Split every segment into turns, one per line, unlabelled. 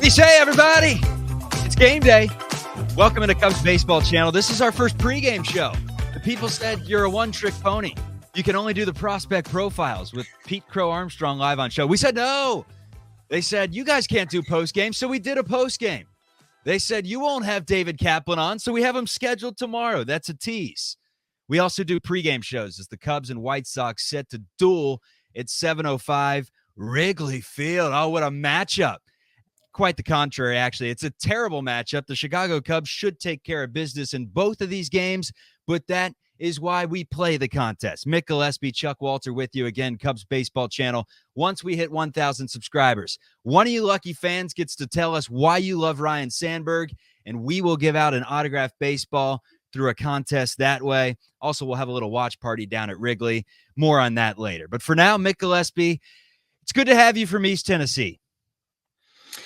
Say, everybody, it's game day. Welcome to Cubs Baseball Channel. This is our first pregame show. The people said you're a one-trick pony. You can only do the prospect profiles with Pete Crow Armstrong live on show. We said no. They said you guys can't do postgame, so we did a postgame. They said you won't have David Kaplan on, so we have him scheduled tomorrow. That's a tease. We also do pregame shows as the Cubs and White Sox set to duel at 7:05 Wrigley Field. Oh, what a matchup. Quite the contrary, actually. It's a terrible matchup. The Chicago Cubs should take care of business in both of these games, but that is why we play the contest. Mick, Gillispie, Chuck Walter with you again, Cubs Baseball Channel. Once we hit 1,000 subscribers, one of you lucky fans gets to tell us why you love Ryne Sandberg, and we will give out an autographed baseball through a contest that way. Also, we'll have a little watch party down at Wrigley. More on that later. But for now, Mick Gillispie, it's good to have you from East Tennessee.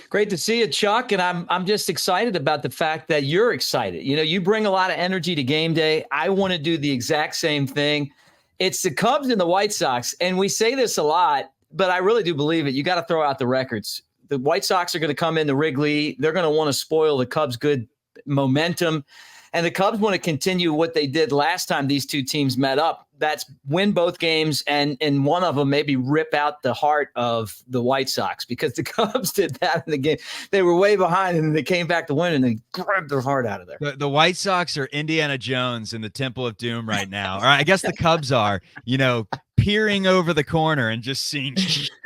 Great to see you, Chuck, and I'm just excited about the fact that you're excited. You know, you bring a lot of energy to game day. I want to do the exact same thing. It's the Cubs and the White Sox, and we say this a lot, but I really do believe it. You got to throw out the records. The White Sox are going to come into Wrigley. They're going to want to spoil the Cubs' good momentum, and the Cubs want to continue what they did last time these two teams met up. That's win both games, and in one of them maybe rip out the heart of the White Sox, because the Cubs did that in the game. They were way behind, and they came back to win, and they grabbed their heart out of there.
The White Sox are Indiana Jones in the Temple of Doom right now. Or I guess the Cubs are, peering over the corner and just seeing,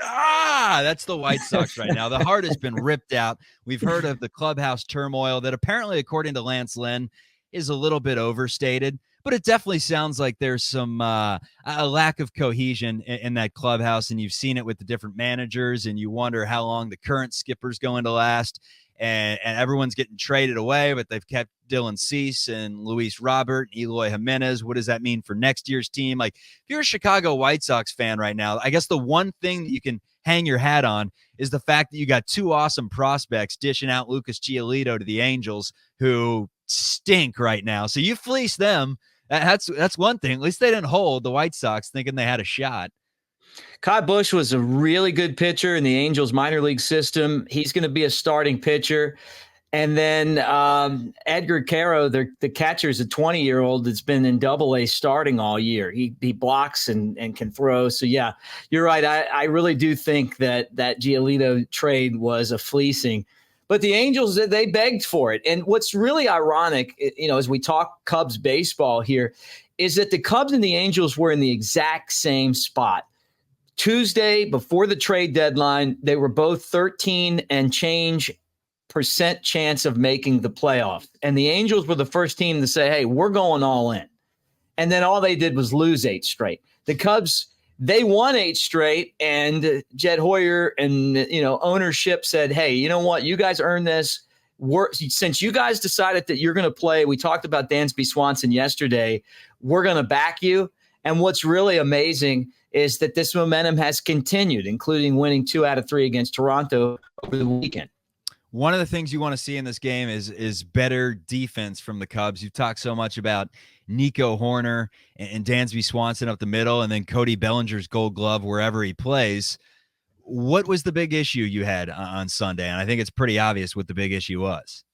that's the White Sox right now. The heart has been ripped out. We've heard of the clubhouse turmoil that apparently, according to Lance Lynn, is a little bit overstated. But it definitely sounds like there's some a lack of cohesion in that clubhouse, and you've seen it with the different managers, and you wonder how long the current skipper's going to last. And everyone's getting traded away, but they've kept Dylan Cease and Luis Robert and Eloy Jimenez. What does that mean for next year's team? Like, if you're a Chicago White Sox fan right now, I guess the one thing that you can hang your hat on is the fact that you got two awesome prospects dishing out Lucas Giolito to the Angels, who stink right now. So you fleece them. That's one thing. At least they didn't hold the White Sox thinking they had a shot.
Kai Busch was a really good pitcher in the Angels minor league system. He's going to be a starting pitcher. And then Edgar Caro, the catcher, is a 20-year-old that's been in Double-A starting all year. He blocks and can throw. So, yeah, you're right. I really do think that Giolito trade was a fleecing. But the Angels, they begged for it. And what's really ironic, as we talk Cubs baseball here, is that the Cubs and the Angels were in the exact same spot. Tuesday, before the trade deadline, they were both 13 and change % chance of making the playoffs. And the Angels were the first team to say, hey, we're going all in. And then all they did was lose 8 straight. The Cubs, they won 8 straight, and Jed Hoyer and ownership said, hey, you know what? You guys earned this. Since you guys decided that you're going to play, we talked about Dansby Swanson yesterday, we're going to back you. And what's really amazing is that this momentum has continued, including winning 2 out of 3 against Toronto over the weekend.
One of the things you want to see in this game is better defense from the Cubs. You've talked so much about Nico Horner and Dansby Swanson up the middle, and then Cody Bellinger's Gold Glove wherever he plays. What was the big issue you had on Sunday? And I think it's pretty obvious what the big issue was.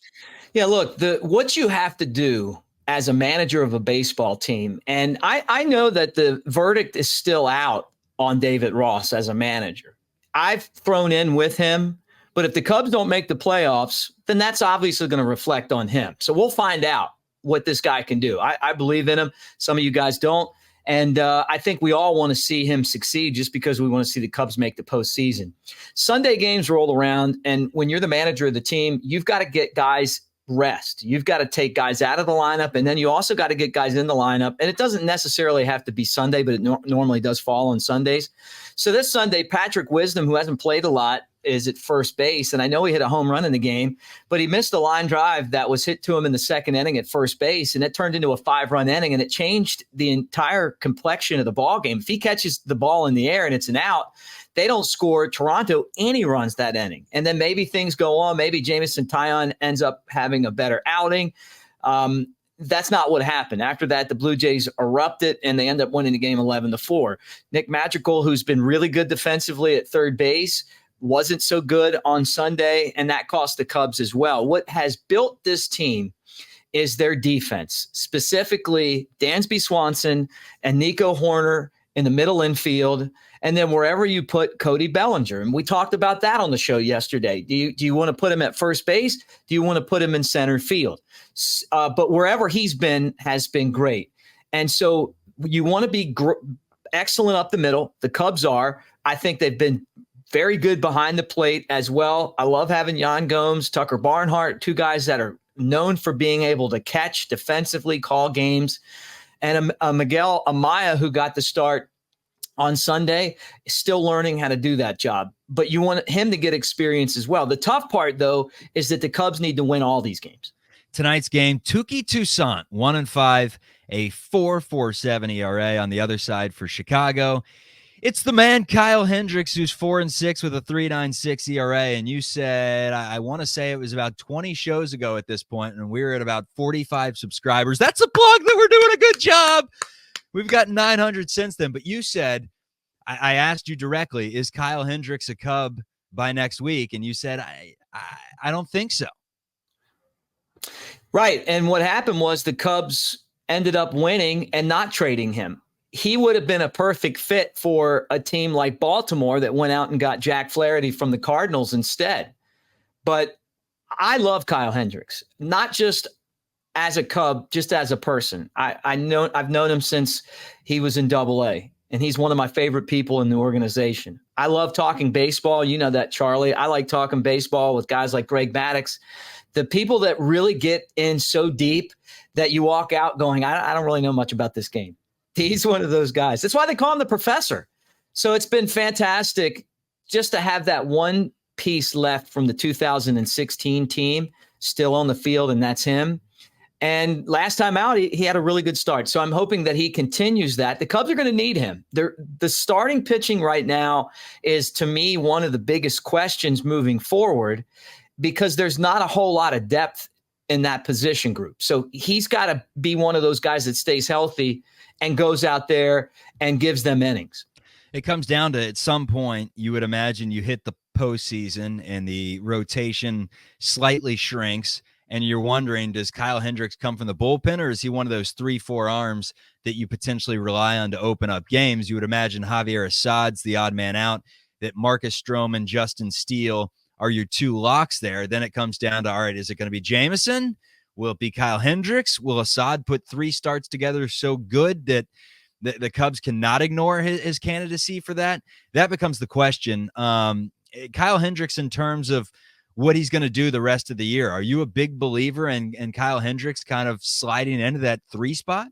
Yeah, look, what you have to do as a manager of a baseball team, and I know that the verdict is still out on David Ross as a manager. I've thrown in with him. But if the Cubs don't make the playoffs, then that's obviously going to reflect on him. So we'll find out what this guy can do. I believe in him. Some of you guys don't. And I think we all want to see him succeed just because we want to see the Cubs make the postseason. Sunday games roll around, and when you're the manager of the team, you've got to get guys rest. You've got to take guys out of the lineup, and then you also got to get guys in the lineup. And it doesn't necessarily have to be Sunday, but it normally does fall on Sundays. So this Sunday, Patrick Wisdom, who hasn't played a lot, is at first base. And I know he hit a home run in the game, but he missed a line drive that was hit to him in the second inning at first base. And it turned into a 5-run inning, and it changed the entire complexion of the ball game. If he catches the ball in the air and it's an out, they don't score Toronto any runs that inning. And then maybe things go on. Maybe Jameson Taillon ends up having a better outing. That's not what happened. After that, the Blue Jays erupted, and they end up winning the game 11-4. Nick Madrigal, who's been really good defensively at third base, wasn't so good on Sunday, and that cost the Cubs as well. What has built this team is their defense, specifically Dansby Swanson and Nico Horner in the middle infield, and then wherever you put Cody Bellinger. And we talked about that on the show yesterday. Do you want to put him at first base? Do you want to put him in center field? But wherever he's been has been great. And so you want to be excellent up the middle. The Cubs are. I think they've been very good behind the plate as well. I love having Yan Gomes, Tucker Barnhart, two guys that are known for being able to catch defensively, call games. And Miguel Amaya, who got the start on Sunday, is still learning how to do that job. But you want him to get experience as well. The tough part, though, is that the Cubs need to win all these games.
Tonight's game, Touki Toussaint, 1-5, a 4.47 ERA on the other side for Chicago. It's the man, Kyle Hendricks, who's 4-6 with a 3.96 ERA. And you said, I want to say it was about 20 shows ago at this point, and we were at about 45 subscribers. That's a plug that we're doing a good job. We've got 900 since then. But you said, I asked you directly, is Kyle Hendricks a Cub by next week? And you said, I don't think so.
Right. And what happened was the Cubs ended up winning and not trading him. He would have been a perfect fit for a team like Baltimore that went out and got Jack Flaherty from the Cardinals instead. But I love Kyle Hendricks, not just as a Cub, just as a person. I've known him since he was in AA, and he's one of my favorite people in the organization. I love talking baseball. You know that, Charlie. I like talking baseball with guys like Greg Maddux, the people that really get in so deep that you walk out going, I don't really know much about this game. He's one of those guys. That's why they call him the professor. So it's been fantastic just to have that one piece left from the 2016 team still on the field, and that's him. And last time out, he had a really good start. So I'm hoping that he continues that. The Cubs are going to need him. The starting pitching right now is, to me, one of the biggest questions moving forward because there's not a whole lot of depth in that position group. So he's got to be one of those guys that stays healthy and goes out there and gives them innings.
It comes down to, at some point, you would imagine you hit the postseason and the rotation slightly shrinks, and you're wondering, does Kyle Hendricks come from the bullpen, or is he one of those 3-4 arms that you potentially rely on to open up games? You would imagine Javier Assad's the odd man out, that Marcus Stroman, Justin Steele are your two locks there. Then it comes down to, all right, is it going to be Jameson? Will it be Kyle Hendricks? Will Assad put 3 starts together so good that the Cubs cannot ignore his candidacy for that? That becomes the question. Kyle Hendricks, in terms of what he's going to do the rest of the year, are you a big believer in Kyle Hendricks kind of sliding into that 3 spot?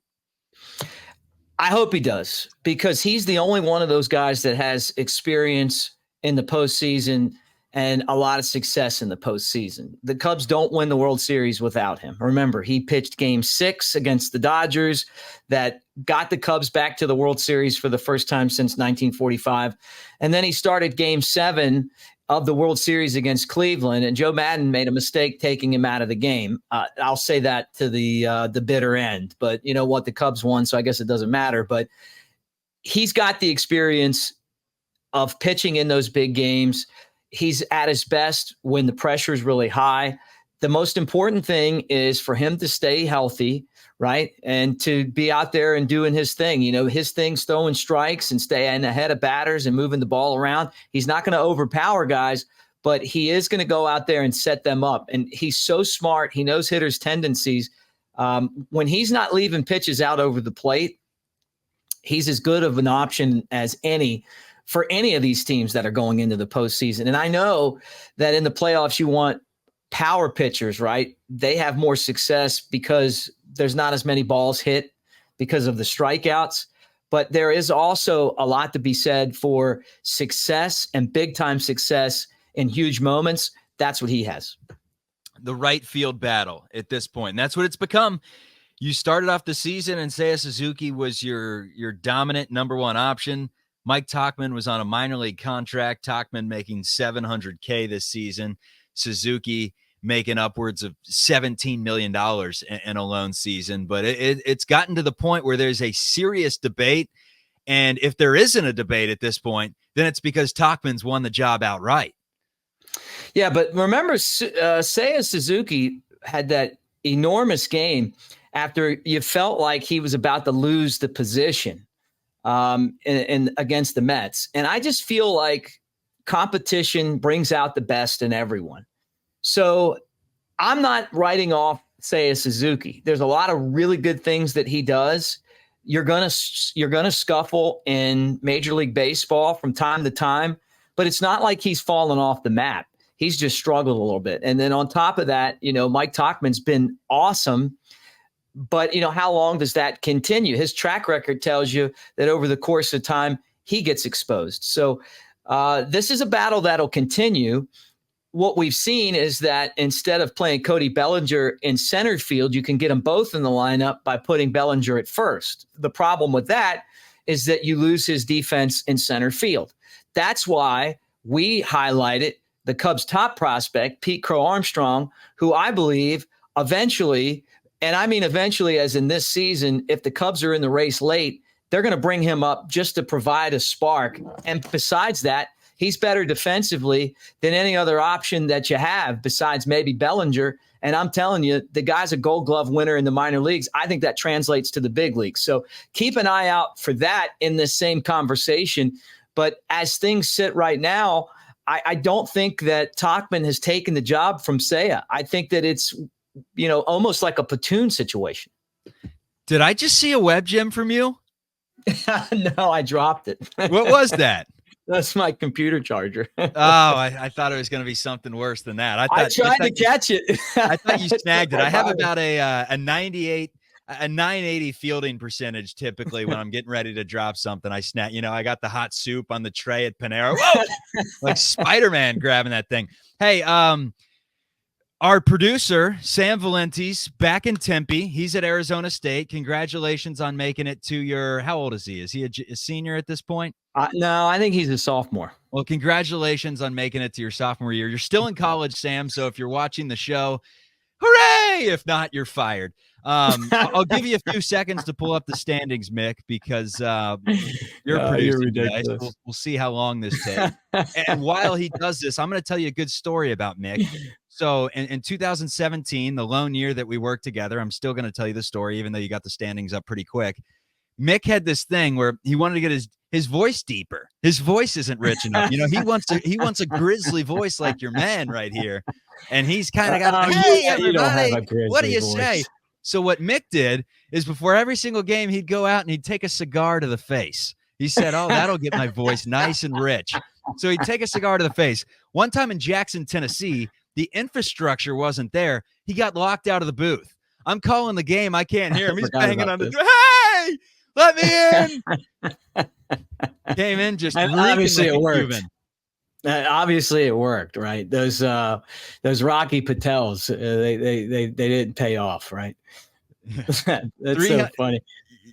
I hope he does, because he's the only one of those guys that has experience in the postseason and a lot of success in the postseason. The Cubs don't win the World Series without him. Remember, he pitched Game 6 against the Dodgers that got the Cubs back to the World Series for the first time since 1945. And then he started Game 7 of the World Series against Cleveland, and Joe Madden made a mistake taking him out of the game. I'll say that to the bitter end. But you know what? The Cubs won, so I guess it doesn't matter. But he's got the experience of pitching in those big games. He's at his best when the pressure is really high. The most important thing is for him to stay healthy, right? And to be out there and doing his thing. You know, his thing's throwing strikes and staying ahead of batters and moving the ball around. He's not going to overpower guys, but he is going to go out there and set them up. And he's so smart. He knows hitters' tendencies. When he's not leaving pitches out over the plate, he's as good of an option as any for any of these teams that are going into the postseason. And I know that in the playoffs, you want power pitchers, right? They have more success because there's not as many balls hit because of the strikeouts. But there is also a lot to be said for success and big time success in huge moments. That's what he has.
The right field battle at this point. And that's what it's become. You started off the season and Seiya Suzuki was your dominant number one option. Mike Tauchmann was on a minor league contract. Tauchmann making $700K this season. Suzuki making upwards of $17 million in a lone season. But it's gotten to the point where there's a serious debate. And if there isn't a debate at this point, then it's because Tauchmann's won the job outright.
Yeah, but remember, Seiya Suzuki had that enormous game after you felt like he was about to lose the position in against the Mets. And I just feel like competition brings out the best in everyone. So I'm not writing off Seiya Suzuki. There's a lot of really good things that he does. You're gonna scuffle in Major League Baseball from time to time, but it's not like he's fallen off the map. He's just struggled a little bit. And then on top of that, Mike Tauchmann's been awesome. But, how long does that continue? His track record tells you that over the course of time, he gets exposed. So this is a battle that'll continue. What we've seen is that instead of playing Cody Bellinger in center field, you can get them both in the lineup by putting Bellinger at first. The problem with that is that you lose his defense in center field. That's why we highlighted the Cubs' top prospect, Pete Crow Armstrong, who I believe eventually, and I mean eventually as in this season, if the Cubs are in the race late, they're going to bring him up just to provide a spark. And besides that, he's better defensively than any other option that you have besides maybe Bellinger. And I'm telling you, the guy's a Gold Glove winner in the minor leagues. I think that translates to the big leagues. So keep an eye out for that in this same conversation. But as things sit right now, I don't think that Tauchmann has taken the job from Seiya. I think that it's, almost like a platoon situation.
Did I just see a web gem from you?
No, I dropped it.
What was that?
That's my computer charger.
I thought it was going to be something worse than that.
I tried to catch it.
I thought you snagged it. I have about a 980 fielding percentage typically when I'm getting ready to drop something. I snap. I got the hot soup on the tray at Panera. Whoa! Like Spider-Man grabbing that thing. Hey, our producer, Sam Valenti's back in Tempe. He's at Arizona State. Congratulations on making it to your – how old is he? Is he a senior at this point?
No, I think he's a sophomore.
Well, congratulations on making it to your sophomore year. You're still in college, Sam, so if you're watching the show, hooray! If not, you're fired. I'll give you a few seconds to pull up the standings, Mick, because you're producing. We'll see how long this takes. And while he does this, I'm going to tell you a good story about Mick. So in 2017, the lone year that we worked together, I'm still going to tell you the story, even though you got the standings up pretty quick. Mick had this thing where he wanted to get his voice deeper. His voice isn't rich enough. He wants a grizzly voice like your man right here. And he's kind of got, hey, everybody, what do you say? So what Mick did is before every single game, he'd go out and he'd take a cigar to the face. He said, that'll get my voice nice and rich. So he'd take a cigar to the face. One time in Jackson, Tennessee, the infrastructure wasn't there. He got locked out of the booth. I'm calling the game. I can't hear him. He's banging on the door. Hey, let me in. Came in just
obviously
like
it worked. Obviously it worked, right? Those Rocky Patels, they didn't pay off, right? That's so funny.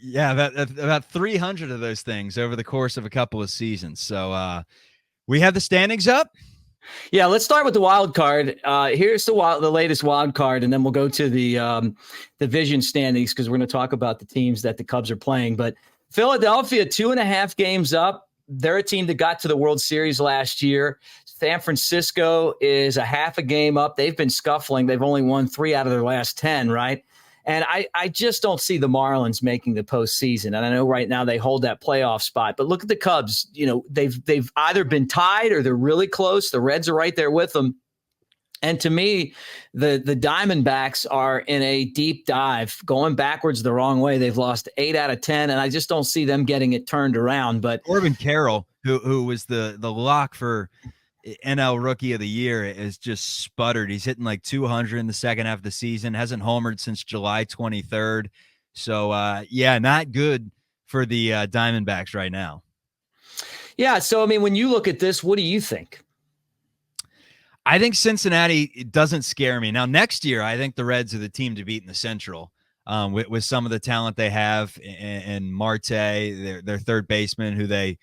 Yeah, about 300 of those things over the course of a couple of seasons. So we have the standings up.
Yeah, let's start with the wild card. Here's the latest wild card, and then we'll go to the division standings because we're going to talk about the teams that the Cubs are playing. But Philadelphia, 2.5 games up. They're a team that got to the World Series last year. San Francisco is a half a game up. They've been scuffling. They've only won 3 out of their last 10, right? And I just don't see the Marlins making the postseason. And I know right now they hold that playoff spot. But look at the Cubs. They've either been tied or they're really close. The Reds are right there with them. And to me, the Diamondbacks are in a deep dive, going backwards the wrong way. They've lost 8 out of 10, and I just don't see them getting it turned around. But
Corbin Carroll, who was the lock for NL Rookie of the Year, is just sputtered. He's hitting like 200 in the second half of the season, hasn't homered since July 23rd. So, not good for the Diamondbacks right now.
Yeah, so, I mean, when you look at this, what do you think?
I think Cincinnati doesn't scare me. Now, next year, I think the Reds are the team to beat in the Central with some of the talent they have and Marte, their third baseman, who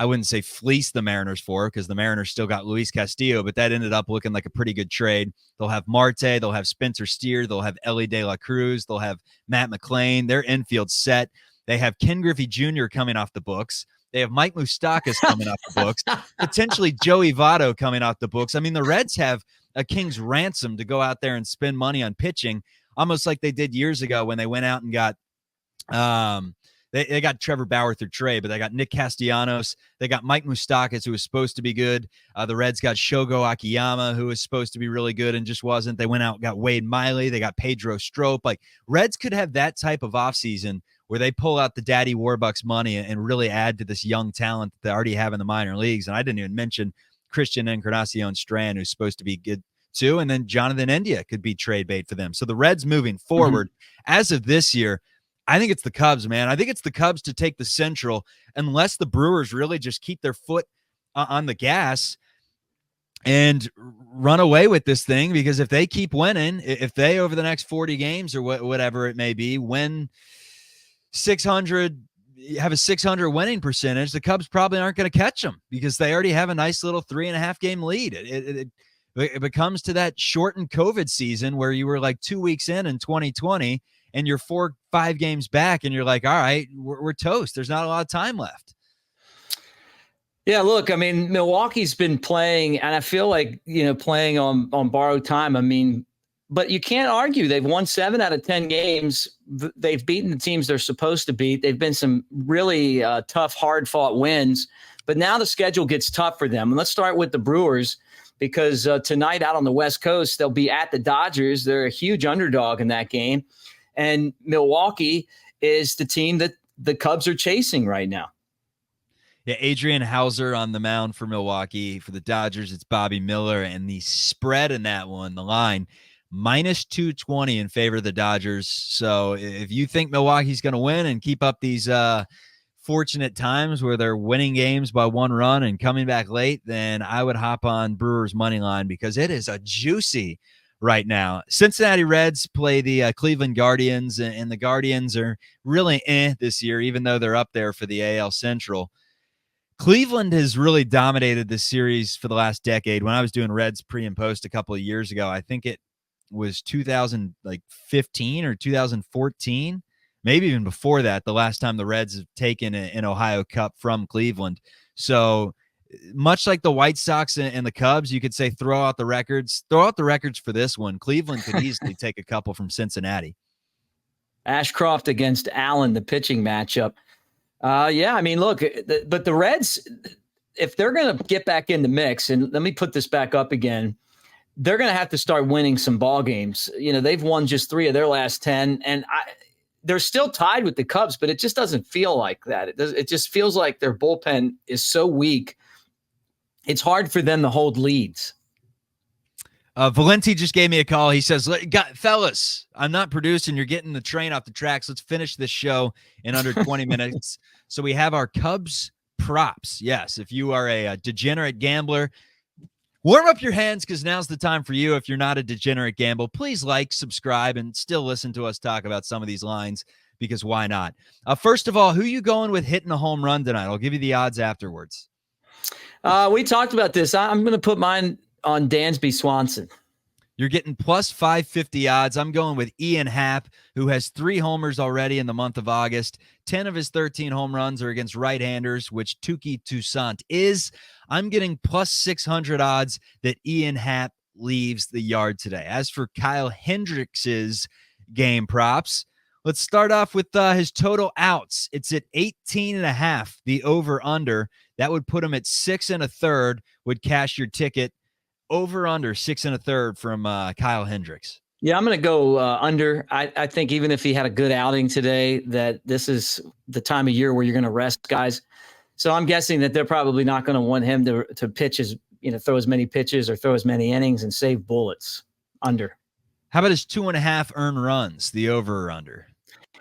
I wouldn't say fleece the Mariners for because the Mariners still got Luis Castillo, but that ended up looking like a pretty good trade. They'll have Marte. They'll have Spencer Steer. They'll have Ellie De La Cruz. They'll have Matt McClain. Their infield set. They have Ken Griffey Jr. coming off the books. They have Mike Moustakas coming off the books, potentially Joey Votto coming off the books. I mean, the Reds have a king's ransom to go out there and spend money on pitching, almost like they did years ago when they went out and got they got Trevor Bauer through trade, but they got Nick Castellanos. They got Mike Moustakas, who was supposed to be good. The Reds got Shogo Akiyama, who was supposed to be really good and just wasn't. They went out and got Wade Miley. They got Pedro Strop. Like, Reds could have that type of offseason where they pull out the Daddy Warbucks money and really add to this young talent that they already have in the minor leagues. And I didn't even mention Christian Encarnacion Strand, who's supposed to be good too. And then Jonathan India could be trade bait for them. So the Reds moving forward, as of this year, I think it's the Cubs, man. I think it's the Cubs to take the Central, unless the Brewers really just keep their foot on the gas and run away with this thing. Because if they keep winning, if they over the next 40 games or whatever it may be, win 600, have a 600 winning percentage, the Cubs probably aren't going to catch them because they already have a nice little 3.5 game lead. It becomes to that shortened COVID season where you were like 2 weeks in 2020 and you're 4-5 games back and you're like, all right, we're toast. There's not a lot of time left.
Yeah, look, I mean, Milwaukee's been playing, and I feel like, playing on borrowed time. I mean, but you can't argue. They've won 7 out of 10 games. They've beaten the teams they're supposed to beat. They've been some really tough, hard-fought wins. But now the schedule gets tough for them. And let's start with the Brewers, because tonight out on the West Coast, they'll be at the Dodgers. They're a huge underdog in that game. And Milwaukee is the team that the Cubs are chasing right now.
Yeah, Adrian Hauser on the mound for Milwaukee. For the Dodgers, it's Bobby Miller. And the spread in that one, the line, minus 220 in favor of the Dodgers. So if you think Milwaukee's going to win and keep up these fortunate times where they're winning games by 1 run and coming back late, then I would hop on Brewers money line because it is a juicy right now. Cincinnati Reds play the Cleveland Guardians, and the Guardians are really this year, even though they're up there for the AL Central. Cleveland has really dominated this series for the last decade. When I was doing Reds pre and post a couple of years ago, I think it was 2015 or 2014, maybe even before that, the last time the Reds have taken an Ohio Cup from Cleveland. So much like the White Sox and the Cubs, you could say throw out the records for this one. Cleveland could easily take a couple from Cincinnati.
Ashcroft against Allen, the pitching matchup. Yeah, I mean, look, but the Reds, if they're going to get back in the mix, and let me put this back up again, they're going to have to start winning some ball games. They've won just 3 of their last 10, and they're still tied with the Cubs, but it just doesn't feel like that. It just feels like their bullpen is so weak. It's hard for them to hold leads.
Valenti just gave me a call. He says, fellas, I'm not producing. You're getting the train off the tracks. Let's finish this show in under 20 minutes. So we have our Cubs props. Yes, if you are a degenerate gambler, warm up your hands because now's the time for you. If you're not a degenerate gambler, please subscribe, and still listen to us talk about some of these lines because why not? First of all, who you going with hitting a home run tonight? I'll give you the odds afterwards.
We talked about this. I'm going to put mine on Dansby Swanson.
You're getting plus 550 odds. I'm going with Ian Happ, who has 3 homers already in the month of August. 10 of his 13 home runs are against right-handers, which Touki Toussaint is. I'm getting plus 600 odds that Ian Happ leaves the yard today. As for Kyle Hendricks' game props, let's start off with his total outs. It's at 18.5, the over-under. That would put him at 6 1/3, would cash your ticket. Over under 6 1/3 from Kyle Hendricks.
Yeah, I'm going to go under. I think even if he had a good outing today, that this is the time of year where you're going to rest guys. So I'm guessing that they're probably not going to want him to pitch throw as many pitches or throw as many innings and save bullets. Under.
How about his 2.5 earned runs, the over or under?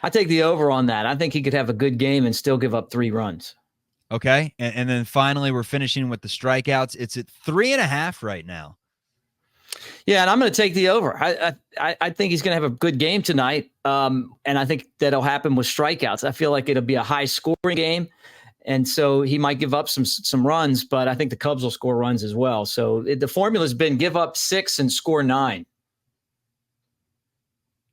I take the over on that. I think he could have a good game and still give up 3 runs.
Okay. And then finally, we're finishing with the strikeouts. It's at 3.5 right now.
Yeah, and I'm going to take the over. I think he's going to have a good game tonight, and I think that'll happen with strikeouts. I feel like it'll be a high-scoring game, and so he might give up some runs, but I think the Cubs will score runs as well. So the formula's been give up 6 and score 9.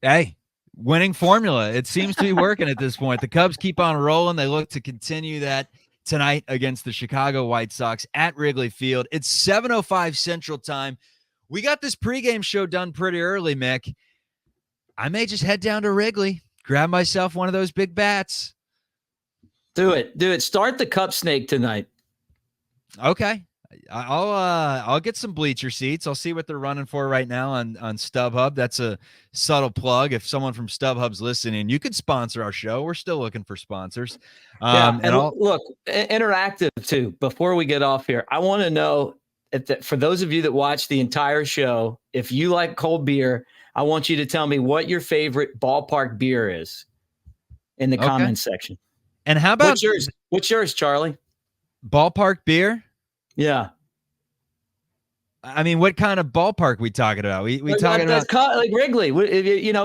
Hey, winning formula. It seems to be working at this point. The Cubs keep on rolling. They look to continue that tonight against the Chicago White Sox at Wrigley Field. It's 7:05 Central Time. We got this pregame show done pretty early, Mick. I may just head down to Wrigley, grab myself one of those big bats.
Do it. Start the Cup Snake tonight.
Okay. I'll get some bleacher seats. I'll see what they're running for right now on StubHub. That's a subtle plug. If someone from StubHub's listening, you could sponsor our show. We're still looking for sponsors.
And look, interactive too. Before we get off here, I want to know for those of you that watch the entire show, if you like cold beer, I want you to tell me what your favorite Ballpark beer is in the comments section.
And how about
what's yours, Charlie?
Ballpark beer?
Yeah.
I mean, what kind of ballpark we talking about? We talking about
like Wrigley,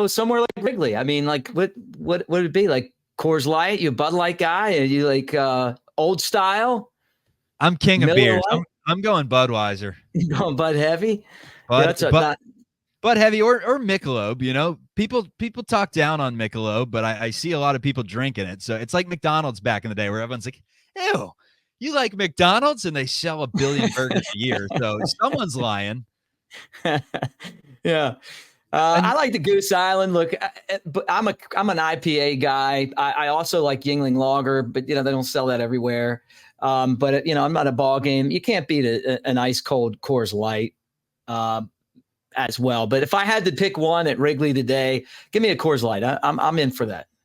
somewhere like Wrigley. I mean, like what would it be? Like Coors Light? You a Bud Light guy? Are you like old style?
I'm king of beers. I'm going Budweiser.
You going Bud Heavy?
Bud Heavy or Michelob. You know, people talk down on Michelob, but I see a lot of people drinking it. So it's like McDonald's back in the day where everyone's like, ew. You like McDonald's, and they sell 1 billion burgers a year, so someone's lying.
Yeah, I like the Goose Island. Look, I'm an IPA guy. I also like Yingling Lager, but they don't sell that everywhere. But I'm not a ball game. You can't beat an ice cold Coors Light as well. But if I had to pick one at Wrigley today, give me a Coors Light. I'm in for that.